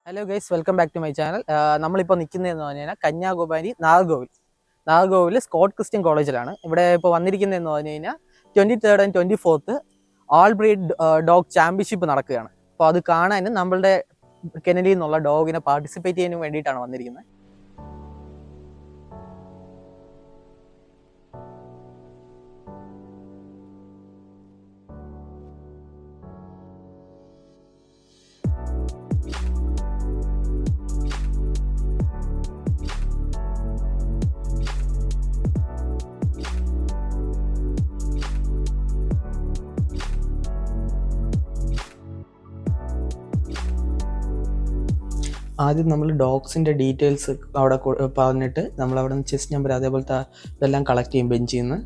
Hello guys, welcome back to my channel. നമ്മളിപ്പോൾ നിൽക്കുന്നതെന്ന് പറഞ്ഞാൽ കന്യാകുമാരി നാഗർകോവിൽ സ്കോട്ട് ക്രിസ്ത്യൻ കോളേജിലാണ്. ഇവിടെ ഇപ്പോൾ വന്നിരിക്കുന്നതെന്ന് പറഞ്ഞു കഴിഞ്ഞാൽ 23rd and 24th all breed dog championship നടക്കുകയാണ്. അപ്പോൾ അത് കാണാനും നമ്മളുടെ കെനഡിയിൽ നിന്നുള്ള ഡോഗിനെ പാർട്ടിസിപ്പേറ്റ് ചെയ്യാനും വേണ്ടിയിട്ടാണ് വന്നിരിക്കുന്നത്. ആദ്യം നമ്മൾ ഡോഗ്സിൻ്റെ ഡീറ്റെയിൽസ് അവിടെ പറഞ്ഞിട്ട് നമ്മൾ നിന്ന് ചെസ്റ്റ് നമ്പർ അതേപോലത്തെ ഇതെല്ലാം കളക്ട് ചെയ്യും ബെഞ്ചിൽ നിന്ന്.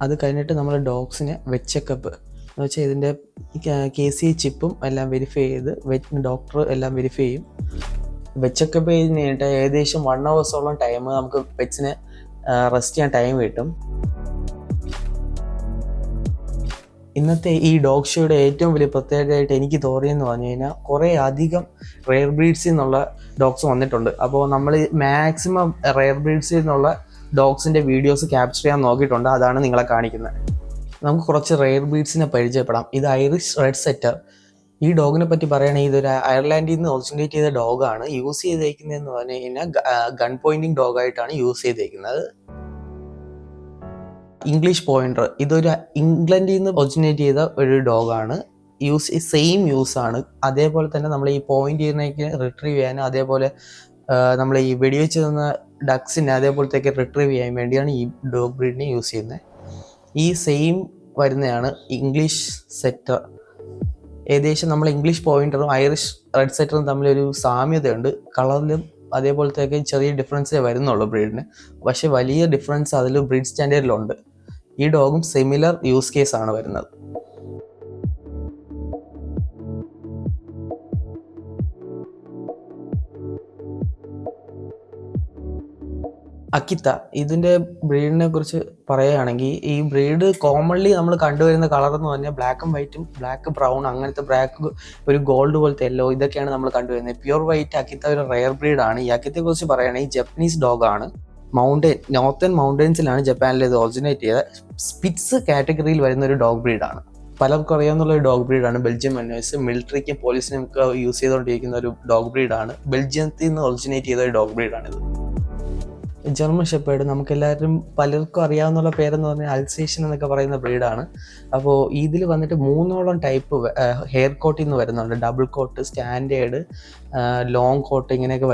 അത് കഴിഞ്ഞിട്ട് നമ്മൾ ഡോഗ്സിനെ വെറ്റ് ചെക്കപ്പ് എന്ന് വെച്ചാൽ ഇതിൻ്റെ KCA ചിപ്പും എല്ലാം വെരിഫൈ ചെയ്ത് ഡോക്ടർ എല്ലാം വെരിഫൈ ചെയ്യും. വെറ്റ് ചെക്കപ്പ് കഴിഞ്ഞിട്ട് ഏകദേശം 1 hours ടൈം നമുക്ക് പെറ്റ്സിനെ റെസ്റ്റ് ചെയ്യാൻ ടൈം കിട്ടും. ഇന്നത്തെ ഈ ഡോഗ് ഷോയുടെ ഏറ്റവും വലിയ പ്രത്യേകതയായിട്ട് എനിക്ക് തോന്നിയെന്ന് പറഞ്ഞു കഴിഞ്ഞാൽ കുറേ അധികം റെയർ ബ്രീഡ്സിൽ നിന്നുള്ള ഡോഗ്സ് വന്നിട്ടുണ്ട്. അപ്പോൾ നമ്മൾ മാക്സിമം റെയർ ബ്രീഡ്സിൽ നിന്നുള്ള ഡോഗ്സിൻ്റെ വീഡിയോസ് ക്യാപ്ചർ ചെയ്യാൻ നോക്കിയിട്ടുണ്ട്. അതാണ് നിങ്ങളെ കാണിക്കുന്നത്. നമുക്ക് കുറച്ച് റെയർ ബ്രീഡ്സിനെ പരിചയപ്പെടാം. ഇത് ഐറിഷ് റെഡ് സെറ്റർ. ഈ ഡോഗിനെ പറ്റി പറയുകയാണെങ്കിൽ ഇതൊരു അയർലാൻഡിൽ നിന്ന് ഒറിജിനേറ്റ് ചെയ്ത ഡോഗാണ്. യൂസ് ചെയ്തേക്കുന്നതെന്ന് പറഞ്ഞു കഴിഞ്ഞാൽ ഗൺ പോയിന്റിങ് ഡോഗായിട്ടാണ് യൂസ് ചെയ്തേക്കുന്നത്. ഇംഗ്ലീഷ് പോയിന്റർ, ഇതൊരു ഇംഗ്ലണ്ടിൽ നിന്ന് ഒറിജിനേറ്റ് ചെയ്ത ഒരു ഡോഗാണ്. സെയിം യൂസാണ്. അതേപോലെ തന്നെ നമ്മൾ ഈ പോയിന്റ് ചെയ്യുന്നതൊക്കെ റിട്രീവ് ചെയ്യാനും അതേപോലെ നമ്മൾ ഈ വെടിവെച്ച് തന്ന ഡക്സിനെ അതേപോലത്തേക്ക് റിട്രീവ് ചെയ്യാൻ വേണ്ടിയാണ് ഈ ഡോഗ് ബ്രീഡിനെ യൂസ് ചെയ്യുന്നത്. ഈ സെയിം വരുന്നതാണ് ഇംഗ്ലീഷ് സെറ്റർ. ഏകദേശം നമ്മൾ ഇംഗ്ലീഷ് പോയിന്ററും ഐറിഷ് റെഡ് സെറ്ററും തമ്മിലൊരു സാമ്യതയുണ്ട്. കളറിലും അതേപോലത്തേക്ക് ചെറിയ ഡിഫറൻസേ വരുന്നുള്ളൂ ബ്രീഡിന്. പക്ഷെ വലിയ ഡിഫറൻസ് അതിൽ ബ്രീഡ് സ്റ്റാൻഡേർഡിലുണ്ട്. ഈ ഡോഗും സിമിലർ യൂസ് കേസ് ആണ് വരുന്നത്. അക്കിത്ത, ഇതിൻ്റെ ബ്രീഡിനെ കുറിച്ച് പറയുകയാണെങ്കിൽ ഈ ബ്രീഡ് കോമൺലി നമ്മൾ കണ്ടുവരുന്ന കളർ എന്ന് പറഞ്ഞാൽ ബ്ലാക്ക് ആൻഡ് വൈറ്റും ബ്ലാക്ക് ബ്രൗൺ അങ്ങനത്തെ ബ്ലാക്ക് ഒരു ഗോൾഡ് പോലത്തെ യെല്ലോ ഇതൊക്കെയാണ് നമ്മൾ കണ്ടുവരുന്നത്. പ്യുവർ വൈറ്റ് അക്കിത്ത ഒരു റെയർ ബ്രീഡാണ്. ഈ അക്കിത്തയെ കുറിച്ച് പറയുകയാണെങ്കിൽ ജപ്പനീസ് ഡോഗാണ്. നോർത്തേൺ മൗണ്ടൻസിലാണ് ജപ്പാനിൽ ഇത് ഒറിജിനേറ്റ് ചെയ്ത സ്പിറ്റ്സ് കാറ്റഗറിയിൽ വരുന്ന ഒരു ഡോഗ് ബ്രീഡാണ്. പലർക്കും അറിയാവുന്ന ഒരു ഡോഗ് ബ്രീഡാണ് ബെൽജിയം മെനേഴ്സ്. മിലിറ്ററിക്കും പോലീസിനും ഒക്കെ യൂസ് ചെയ്തുകൊണ്ടിരിക്കുന്ന ഒരു ഡോഗ് ബ്രീഡാണ്. ബെൽജിയത്തിൽ നിന്ന് ഒറിജിനേറ്റ് ചെയ്ത ഒരു ഡോഗ് ബ്രീഡാണിത്. ജർമ്മൻ ഷെപ്പേർഡ് നമുക്കെല്ലാവരും പലർക്കും അറിയാവുന്ന പേരെന്ന് പറഞ്ഞാൽ അൽസേഷ്യൻ എന്നൊക്കെ പറയുന്ന ബ്രീഡാണ്. അപ്പോൾ ഇതിൽ വന്നിട്ട് 3 ടൈപ്പ് ഹെയർ കോട്ടിൽ നിന്ന് വരുന്നുണ്ട്. Double coat, standard, long coat ഇങ്ങനെയൊക്കെ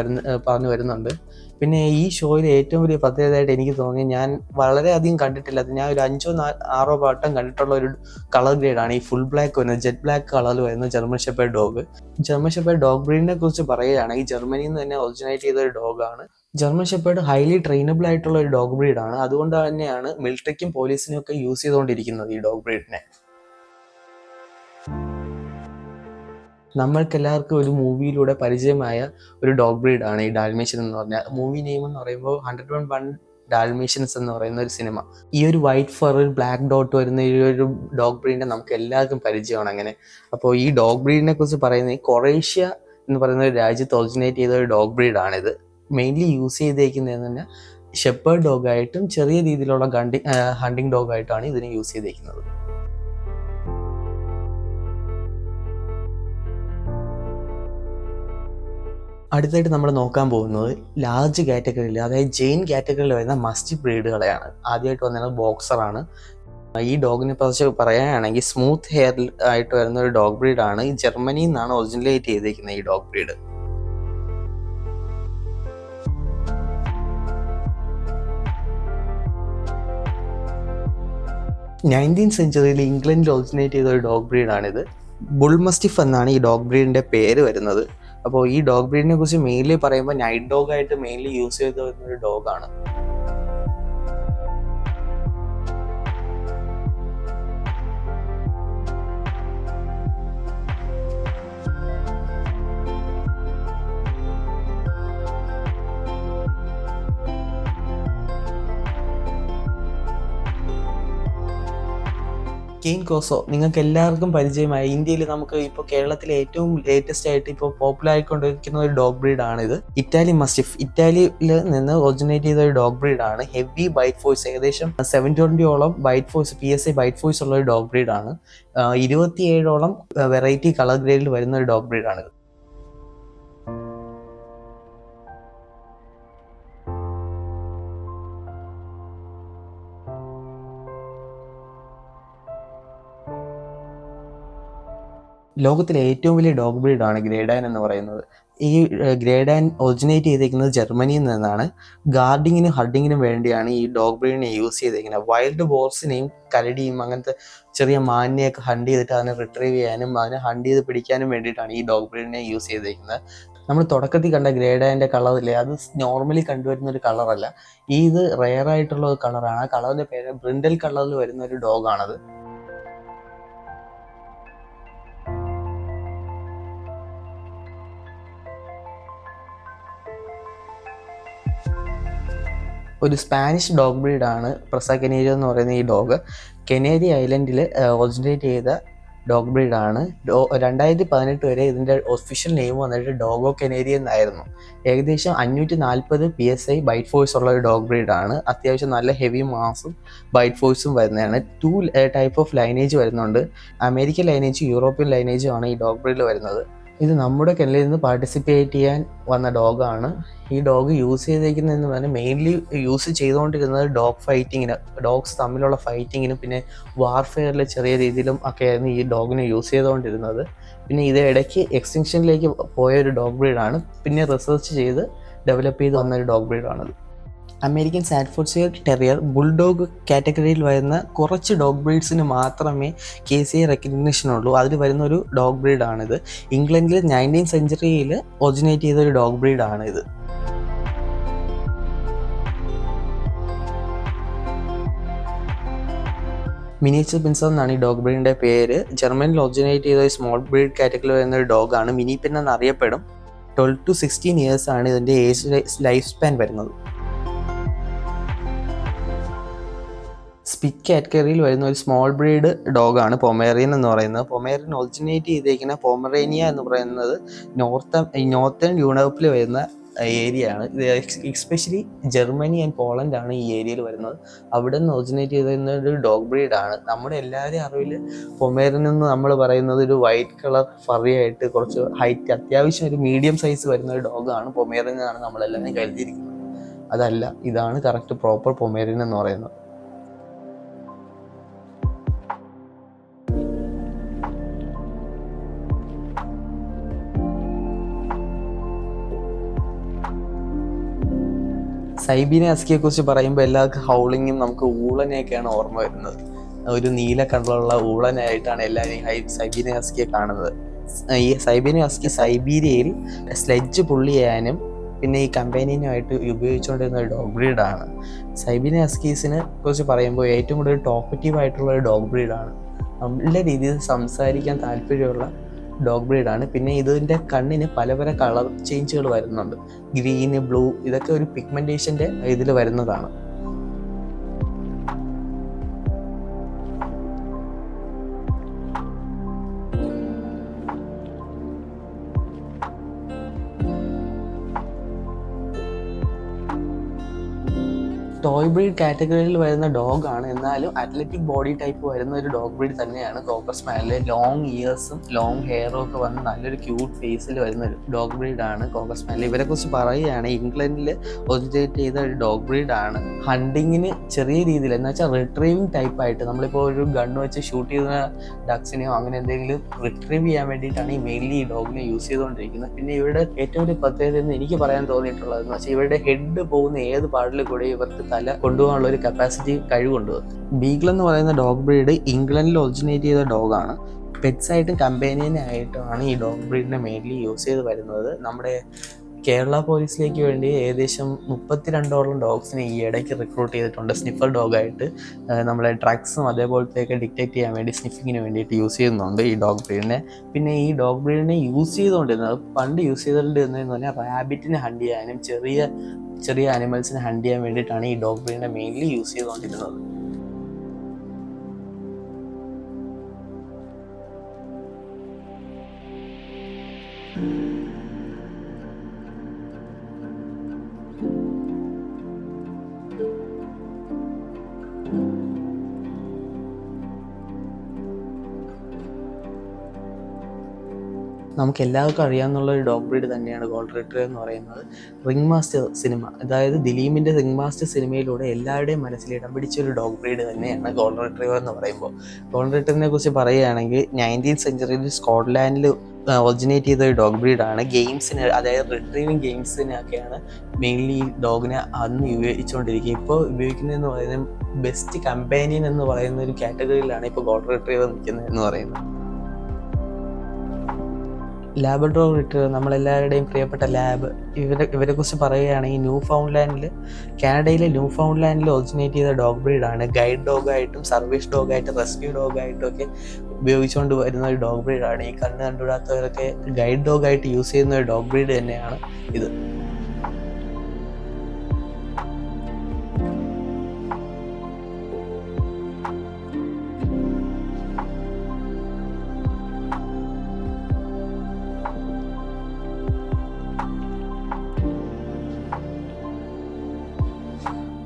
പറഞ്ഞു വരുന്നുണ്ട്. പിന്നെ ഈ ഷോയിൽ ഏറ്റവും വലിയ പ്രത്യേകതയായിട്ട് എനിക്ക് തോന്നി, ഞാൻ വളരെയധികം കണ്ടിട്ടില്ല, ഞാൻ ഒരു 5-6 വട്ടം കണ്ടിട്ടുള്ള ഒരു കളർ ഗ്രേഡാണ് ഈ ഫുൾ ബ്ലാക്ക് വരുന്നത്. ജെറ്റ് ബ്ലാക്ക് കളറിൽ വരുന്ന German shepherd dog. German shepherd dog ബ്രീഡിനെ കുറിച്ച് പറയുകയാണെങ്കിൽ ജർമ്മനിയിൽ നിന്ന് തന്നെ ഒറിജിനേറ്റ് ചെയ്ത ഒരു ഡോഗാണ്. ജർമ്മൻ ഷെപ്പേർഡ് ഹൈലി ട്രെയിനബിൾ ആയിട്ടുള്ള ഒരു ഡോഗ് ബ്രീഡാണ്. അതുകൊണ്ട് തന്നെയാണ് മിലിറ്ററിക്കും പോലീസിനും ഒക്കെ യൂസ് ചെയ്തുകൊണ്ടിരിക്കുന്നത് ഈ ഡോഗ് ബ്രീഡിനെ. നമ്മൾക്ക് എല്ലാവർക്കും ഒരു മൂവിയിലൂടെ പരിചയമായ ഒരു ഡോഗ് ബ്രീഡാണ് ഈ ഡാൽമേഷ്യൻ എന്ന് പറഞ്ഞാൽ. മൂവി നെയിം എന്ന് പറയുമ്പോൾ 101 ഡാൽമേഷ്യൻസ് എന്ന് പറയുന്ന ഒരു സിനിമ. ഈ ഒരു വൈറ്റ് ഫർ ബ്ലാക്ക് ഡോട്ട് വരുന്ന ഈ ഒരു ഡോഗ് ബ്രീഡിനെ നമുക്ക് എല്ലാവർക്കും പരിചയമാണ്. അങ്ങനെ അപ്പോൾ ഈ ഡോഗ് ബ്രീഡിനെ കുറിച്ച് പറയുന്നത് കൊറേഷ്യ എന്ന് പറയുന്ന ഒരു രാജ്യത്ത് ഒറിജിനേറ്റ് ചെയ്ത ഒരു ഡോഗ് ബ്രീഡാണിത്. മെയിൻലി യൂസ് ചെയ്തേക്കുന്നതെന്ന് പറഞ്ഞാൽ ഷെപ്പേർഡ് ഡോഗായിട്ടും ചെറിയ രീതിയിലുള്ള ഹണ്ടിങ് ഡോഗായിട്ടാണ് ഇതിനെ യൂസ് ചെയ്തേക്കുന്നത്. അടുത്തായിട്ട് നമ്മൾ നോക്കാൻ പോകുന്നത് ലാർജ് കാറ്റഗറിയിൽ, അതായത് ജെയിൻ കാറ്റഗറിയിൽ വരുന്ന മസ്റ്റി ബ്രീഡുകളെയാണ്. ആദ്യമായിട്ട് വന്നത് ബോക്സറാണ്. ഈ ഡോഗിനെ കുറിച്ച് പറയുകയാണെങ്കിൽ സ്മൂത്ത് ഹെയർ ആയിട്ട് വരുന്ന ഒരു ഡോഗ് ബ്രീഡാണ്. ജർമ്മനിയിൽ നിന്നാണ് ഒറിജിനലേറ്റ് ചെയ്തിരിക്കുന്നത് ഈ ഡോഗ് ബ്രീഡ്. 19th സെഞ്ചുറിയിൽ ഇംഗ്ലണ്ടിൽ ഒറിജിനേറ്റ് ചെയ്ത ഒരു ഡോഗ് ബ്രീഡാണിത്. ബുൾ മസ്റ്റിഫ് എന്നാണ് ഈ ഡോഗ് ബ്രീഡിൻ്റെ പേര് വരുന്നത്. അപ്പോൾ ഈ ഡോഗ് ബ്രീഡിനെ കുറിച്ച് മെയിൻലി പറയുമ്പോൾ നൈറ്റ് ഡോഗായിട്ട് മെയിൻലി യൂസ് ചെയ്ത് വരുന്ന ഒരു ഡോഗാണ്. കെയിൻ കോസോ നിങ്ങൾക്ക് എല്ലാവർക്കും പരിചയമായ, ഇന്ത്യയിൽ നമുക്ക് ഇപ്പോൾ കേരളത്തിലെ ഏറ്റവും ലേറ്റസ്റ്റ് ആയിട്ട് ഇപ്പോൾ പോപ്പുലർ ആയിക്കൊണ്ടിരിക്കുന്ന ഒരു ഡോഗ് ബ്രീഡാണിത്. ഇറ്റാലിയൻ മസ്റ്റിഫ്, ഇറ്റാലിയിൽ നിന്ന് ഒറിജിനേറ്റ് ചെയ്ത ഒരു ഡോഗ് ബ്രീഡാണ്. ഹെവി ബൈറ്റ് ഫോഴ്സ്, ഏകദേശം 720ഓളം bite force, PSI bite force ഉള്ള ഒരു ഡോഗ് ബ്രീഡാണ്. 27ഓളം വെറൈറ്റി കളർ ഗ്രേഡിൽ വരുന്ന ഒരു ഡോഗ് ബ്രീഡാണിത്. ലോകത്തിലെ ഏറ്റവും വലിയ ഡോഗ് ബ്രീഡാണ് ഗ്രേഡാൻ എന്ന് പറയുന്നത്. ഈ ഗ്രേഡാൻ ഒറിജിനേറ്റ് ചെയ്തേക്കുന്നത് ജർമ്മനിയിൽ നിന്നാണ്. ഗാർഡിങ്ങിനും ഹഡിങ്ങിനും വേണ്ടിയാണ് ഈ ഡോഗ് ബ്രീഡിനെ യൂസ് ചെയ്തേക്കുന്നത്. വൈൽഡ് ബോർസിനെയും കരടിയും അങ്ങനത്തെ ചെറിയ മാനിനെയൊക്കെ ഹണ്ട് ചെയ്തിട്ട് അതിനെ റിട്രീവ് ചെയ്യാനും അതിനെ ഹണ്ട് ചെയ്ത് പിടിക്കാനും വേണ്ടിയിട്ടാണ് ഈ ഡോഗ് ബ്രീഡിനെ യൂസ് ചെയ്തേക്കുന്നത്. നമ്മൾ തുടക്കത്തിൽ കണ്ട ഗ്രേഡാൻ്റെ കളറില്ലേ, അത് നോർമലി കണ്ടുവരുന്ന ഒരു കളറല്ല. ഇത് റെയർ ആയിട്ടുള്ള ഒരു കളറാണ്. ആ കളറിൻ്റെ പേര് ബ്രിൻഡൽ കളറിൽ വരുന്ന ഒരു ഡോഗാണത്. ഒരു സ്പാനിഷ് ഡോഗ് ബ്രീഡാണ് പ്രസ കനേരിയോ എന്ന് പറയുന്ന ഈ ഡോഗ്. കനേരി ഐലൻഡിൽ ഒറിജിനേറ്റ് ചെയ്ത ഡോഗ് ബ്രീഡാണ്. 2018 വരെ ഇതിൻ്റെ ഒഫീഷ്യൽ നെയിം വന്നിട്ട് ഡോഗോ കനേരി എന്നായിരുന്നു. ഏകദേശം 540 PSI ബൈറ്റ് ഫോഴ്സ് ഉള്ള ഒരു ഡോഗ് ബ്രീഡാണ്. അത്യാവശ്യം നല്ല ഹെവി മാസും ബൈറ്റ് ഫോഴ്സും വരുന്നതാണ്. 2 ടൈപ്പ് ഓഫ് ലൈനേജ് വരുന്നുണ്ട്. അമേരിക്കൻ ലൈനേജും യൂറോപ്യൻ ലൈനേജും ആണ് ഈ ഡോഗ് ബ്രീഡിൽ വരുന്നത്. ഇത് നമ്മുടെ കെനലിൽ നിന്ന് പാർട്ടിസിപ്പേറ്റ് ചെയ്യാൻ വന്ന ഡോഗാണ്. ഈ ഡോഗ് യൂസ് ചെയ്തേക്കുന്നതെന്ന് പറഞ്ഞാൽ മെയിൻലി യൂസ് ചെയ്തുകൊണ്ടിരുന്നത് ഡോഗ് ഫൈറ്റിങ്ങിന്, ഡോഗ്സ് തമ്മിലുള്ള ഫൈറ്റിങ്ങിനും പിന്നെ വാർഫെയറിൽ ചെറിയ രീതിയിലും ഒക്കെ ആയിരുന്നു ഈ ഡോഗിനെ യൂസ് ചെയ്തുകൊണ്ടിരുന്നത്. പിന്നെ ഇത് ഇടയ്ക്ക് എക്സ്റ്റിങ്ഷനിലേക്ക് പോയ ഒരു ഡോഗ് ബ്രീഡാണ്. പിന്നെ റിസർച്ച് ചെയ്ത് ഡെവലപ്പ് ചെയ്ത് വന്ന ഒരു ഡോഗ് ബ്രീഡാണത്. അമേരിക്കൻ സാറ്റ്ഫോർഡ്ഷെയർ ടെറിയർ, ബുൾഡോഗ് കാറ്റഗറിയിൽ വരുന്ന കുറച്ച് ഡോഗ് ബ്രീഡ്സിന് മാത്രമേ KCA റെക്കഗ്നിഷൻ ഉള്ളൂ. അതിൽ വരുന്ന ഒരു ഡോഗ് ബ്രീഡാണിത്. ഇംഗ്ലണ്ടിൽ 19th സെഞ്ച്വറിയിൽ ഒറിജിനേറ്റ് ചെയ്ത ഒരു ഡോഗ് ബ്രീഡാണിത്. മിനിയേച്ചർ പിൻസർ എന്നാണ് ഈ ഡോഗ് ബ്രീഡിൻ്റെ പേര്. ജർമ്മനിൽ ഒറിജിനേറ്റ് ചെയ്ത ഒരു സ്മോൾ ബ്രീഡ് കാറ്റഗറിയിൽ വരുന്ന ഒരു ഡോഗാണ്. മിനി പിൻ എന്നറിയപ്പെടും. 12 to 16 years ആണ് ഇതിൻ്റെ ലൈഫ് സ്പാൻ വരുന്നത്. സ്പിറ്റ് കാറ്റഗറിയിൽ വരുന്ന ഒരു സ്മോൾ ബ്രീഡ് ഡോഗാണ് പൊമേറിയൻ എന്ന് പറയുന്നത്. പൊമേറിയൻ ഒറിജിനേറ്റ് ചെയ്തേക്കുന്ന പൊമറേനിയ എന്ന് പറയുന്നത് നോർത്തേൺ യൂറോപ്പിൽ വരുന്ന ഏരിയയാണ്. ഇത് എസ്പെഷ്യലി ജർമ്മനി ആൻഡ് പോളണ്ട് ആണ് ഈ ഏരിയയിൽ വരുന്നത്. അവിടെ നിന്ന് ഒറിജിനേറ്റ് ചെയ്തിരുന്ന ഒരു ഡോഗ് ബ്രീഡാണ്. നമ്മുടെ എല്ലാവരുടെയും അറിവിൽ പൊമേറിയൻ എന്ന് നമ്മൾ പറയുന്നത് ഒരു വൈറ്റ് കളർ ഫറി ആയിട്ട് കുറച്ച് ഹൈറ്റ്, അത്യാവശ്യം ഒരു മീഡിയം സൈസ് വരുന്ന ഒരു ഡോഗാണ് പൊമേറിയൻ എന്നാണ് നമ്മളെല്ലാവരും കരുതിയിരിക്കുന്നത്. അതല്ല, ഇതാണ് കറക്റ്റ് പ്രോപ്പർ പൊമേറിയൻ എന്ന് പറയുന്നത്. സൈബീരിയൻ ഹസ്കിയെ കുറിച്ച് പറയുമ്പോൾ എല്ലാവർക്കും ഹൗളിങ്ങും നമുക്ക് ഊളനെയൊക്കെയാണ് ഓർമ്മ വരുന്നത്. ഒരു നീല കളറുള്ള ഊളനായിട്ടാണ് എല്ലാവരും സൈബീരിയൻ ഹസ്കിയെ കാണുന്നത്. ഈ സൈബീരിയൻ ഹസ്കി സൈബീരിയയിൽ സ്ലെഡ്ജ് പുള്ളി ചെയ്യാനും പിന്നെ ഈ കമ്പാനിയനുമായിട്ട് ഉപയോഗിച്ചുകൊണ്ടിരുന്ന ഒരു ഡോഗ് ബ്രീഡാണ്. സൈബീരിയൻ ഹസ്കീസിനെ കുറിച്ച് പറയുമ്പോൾ ഏറ്റവും കൂടുതൽ ടോക്കറ്റീവ് ആയിട്ടുള്ള ഒരു ഡോഗ് ബ്രീഡാണ്. നല്ല രീതിയിൽ സംസാരിക്കാൻ താല്പര്യമുള്ള ഡോഗ് ബ്രീഡാണ്. പിന്നെ ഇതിൻ്റെ കണ്ണിന് പല പല കളർ ചേഞ്ചുകൾ വരുന്നുണ്ട്. ഗ്രീന്, ബ്ലൂ, ഇതൊക്കെ ഒരു പിഗ്മെൻറ്റേഷൻ്റെ ഇതിൽ വരുന്നതാണ്. ടോയ് ബ്രീഡ് കാറ്റഗറിയിൽ വരുന്ന ഡോഗാണ്. എന്നാലും അത്ലറ്റിക് ബോഡി ടൈപ്പ് വരുന്ന ഒരു ഡോഗ് ബ്രീഡ് തന്നെയാണ് കോക്കർ സ്പാനിയൽ. ലോങ് ഇയേഴ്സും ലോങ് ഹെയറും ഒക്കെ വന്ന് നല്ലൊരു ക്യൂട്ട് ഫേസിൽ വരുന്ന ഒരു ഡോഗ് ബ്രീഡാണ് കോക്കർ സ്പാനിയൽ. ഇവരെ കുറിച്ച് പറയുകയാണ്, ഇംഗ്ലണ്ടിൽ ഒറിജിനേറ്റ് ചെയ്ത ഒരു ഡോഗ് ബ്രീഡാണ്. ഹണ്ടിങ്ങിന് ചെറിയ രീതിയിൽ എന്ന് വെച്ചാൽ റിട്രീവിങ് ടൈപ്പായിട്ട് നമ്മളിപ്പോൾ ഒരു ഗണ്ണ് വെച്ച് ഷൂട്ട് ചെയ്യുന്ന ഡക്സിനെയോ അങ്ങനെ എന്തെങ്കിലും റിട്രീവ് ചെയ്യാൻ വേണ്ടിയിട്ടാണ് ഈ മെയിൻലി ഈ ഡോഗിനെ യൂസ് ചെയ്തുകൊണ്ടിരിക്കുന്നത്. പിന്നെ ഇവരുടെ ഏറ്റവും ഒരു പ്രത്യേകത എന്ന് എനിക്ക് പറയാൻ തോന്നിയിട്ടുള്ളതെന്ന് വെച്ചാൽ ഇവരുടെ ഹെഡ് പോകുന്ന ഏത് പാർട്ടിൽ കൂടെ ഇവർക്ക് തല കൊണ്ടുപോകാനുള്ള ഒരു കപ്പാസിറ്റി കഴിവുണ്ട്. ബീഗിൾ എന്ന് പറയുന്ന ഡോഗ് ബ്രീഡ് ഇംഗ്ലണ്ടിൽ ഒറിജിനേറ്റ് ചെയ്ത ഡോഗാണ്. പെറ്റ്സ് ആയിട്ടും കമ്പാനിയനായിട്ടുമാണ് ഈ ഡോഗ് ബ്രീഡിനെ മെയിൻലി യൂസ് ചെയ്ത് വരുന്നത്. നമ്മുടെ കേരള പോലീസിലേക്ക് വേണ്ടി ഏകദേശം 32ഓളം ഡോഗ്സിനെ ഈ ഇടയ്ക്ക് റിക്രൂട്ട് ചെയ്തിട്ടുണ്ട് സ്നിഫർ ഡോഗായിട്ട്. നമ്മളെ ഡ്രഗ്സും അതേപോലത്തെയൊക്കെ ഡിറ്റക്ട് ചെയ്യാൻ വേണ്ടി സ്നിഫിങ്ങിന് വേണ്ടിയിട്ട് യൂസ് ചെയ്യുന്നുണ്ട് ഈ ഡോഗ് ബ്രീഡിനെ. പിന്നെ ഈ ഡോഗ് ബ്രീഡിനെ യൂസ് ചെയ്തുകൊണ്ടിരുന്നത് പണ്ട് യൂസ് ചെയ്തുകൊണ്ടിരുന്നതെന്ന് പറഞ്ഞാൽ റാബിറ്റിനെ ഹണ്ട് ചെയ്യാനും ചെറിയ ചെറിയ ആനിമൽസിനെ ഹണ്ട് ചെയ്യാൻ വേണ്ടിയിട്ടാണ് ഈ ഡോഗ് ബ്രീഡിനെ മെയിൻലി യൂസ് ചെയ്തുകൊണ്ടിരുന്നത്. നമുക്ക് എല്ലാവർക്കും അറിയാവുന്ന ഒരു ഡോഗ് ബ്രീഡ് തന്നെയാണ് ഗോൾഡൻ റിട്രീവർ എന്ന് പറയുന്നത്. റിംഗ് മാസ്റ്റർ സിനിമ, അതായത് ദിലീപിൻ്റെ റിംഗ് മാസ്റ്റർ സിനിമയിലൂടെ എല്ലാവരുടെയും മനസ്സിൽ ഇടം പിടിച്ച ഒരു ഡോഗ് ബ്രീഡ് തന്നെയാണ് ഗോൾഡൻ റിട്രീവർ എന്ന് പറയുമ്പോൾ. ഗോൾഡൻ റിട്രീവറിനെ കുറിച്ച് പറയുകയാണെങ്കിൽ 19th സെഞ്ച്വറിയിൽ സ്കോട്ട്ലാൻഡിൽ ഒറിജിനേറ്റ് ചെയ്ത ഒരു ഡോഗ് ബ്രീഡാണ്. ഗെയിംസിന്, അതായത് റിട്രീവിങ് ഗെയിംസിനൊക്കെയാണ് മെയിൻലി ഈ ഡോഗിനെ അന്ന് ഉപയോഗിച്ചുകൊണ്ടിരിക്കുക. ഇപ്പോൾ ഉപയോഗിക്കുന്നതെന്ന് പറയുന്നത് ബെസ്റ്റ് കമ്പാനിയൻ എന്ന് പറയുന്ന ഒരു കാറ്റഗറിയിലാണ് ഇപ്പോൾ ഗോൾഡൻ റിട്രീവർ നിൽക്കുന്നത് എന്ന് പറയുന്നത്. ലാബ്രഡോർ റിട്രീവർ, നമ്മളെല്ലാവരുടെയും പ്രിയപ്പെട്ട ലാബ്, ഇവരെക്കുറിച്ച് പറയുകയാണെങ്കിൽ കാനഡയിലെ ന്യൂ ഫൗണ്ട്ലാൻഡിൽ ഒറിജിനേറ്റ് ചെയ്ത ഡോഗ് ബ്രീഡാണ്. ഗൈഡ് ഡോഗായിട്ടും സർവീസ് ഡോഗായിട്ടും റെസ്ക്യൂ ഡോഗായിട്ടും ഒക്കെ ഉപയോഗിച്ചുകൊണ്ട് വരുന്ന ഒരു ഡോഗ് ബ്രീഡാണ്. ഈ കണ്ടുകൂടാത്തവരൊക്കെ ഗൈഡ് ഡോഗായിട്ട് യൂസ് ചെയ്യുന്ന ഒരു ഡോഗ് ബ്രീഡ് തന്നെയാണ് ഇത്.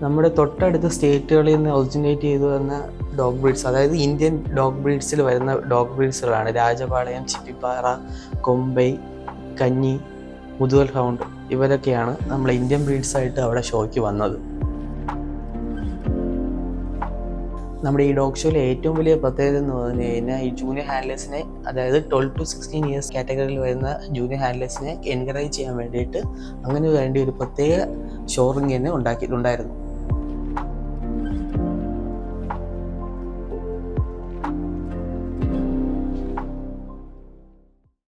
നമ്മുടെ തൊട്ടടുത്ത സ്റ്റേറ്റുകളിൽ നിന്ന് ഒറിജിനേറ്റ് ചെയ്തു വന്ന ഡോഗ് ബ്രീഡ്സ്, അതായത് ഇന്ത്യൻ ഡോഗ് ബ്രീഡ്സിൽ വരുന്ന ഡോഗ് ബ്രീഡ്സുകളാണ് രാജപാളയം, ചിപ്പിപ്പാറ, കൊമ്പൈ, കഞ്ഞി, മുതുവൽ ഹൗണ്ട്. ഇവരൊക്കെയാണ് നമ്മളെ ഇന്ത്യൻ ബ്രീഡ്സായിട്ട് അവിടെ ഷോയ്ക്ക് വന്നത്. നമ്മുടെ ഈ ഡോഗ് ഷോയിലെ ഏറ്റവും വലിയ പ്രത്യേകത എന്ന് പറഞ്ഞു കഴിഞ്ഞാൽ ഈ ജൂനിയർ ഹാൻഡ്ലേഴ്സിനെ, അതായത് 12 to 16 years കാറ്റഗറിയിൽ വരുന്ന ജൂനിയർ ഹാൻഡ്ലേഴ്സിനെ എൻകറേജ് ചെയ്യാൻ വേണ്ടിയിട്ട് അങ്ങനെ വേണ്ടി ഒരു പ്രത്യേക ഷോറിംഗ് തന്നെ ഉണ്ടാക്കിയിട്ടുണ്ടായിരുന്നു.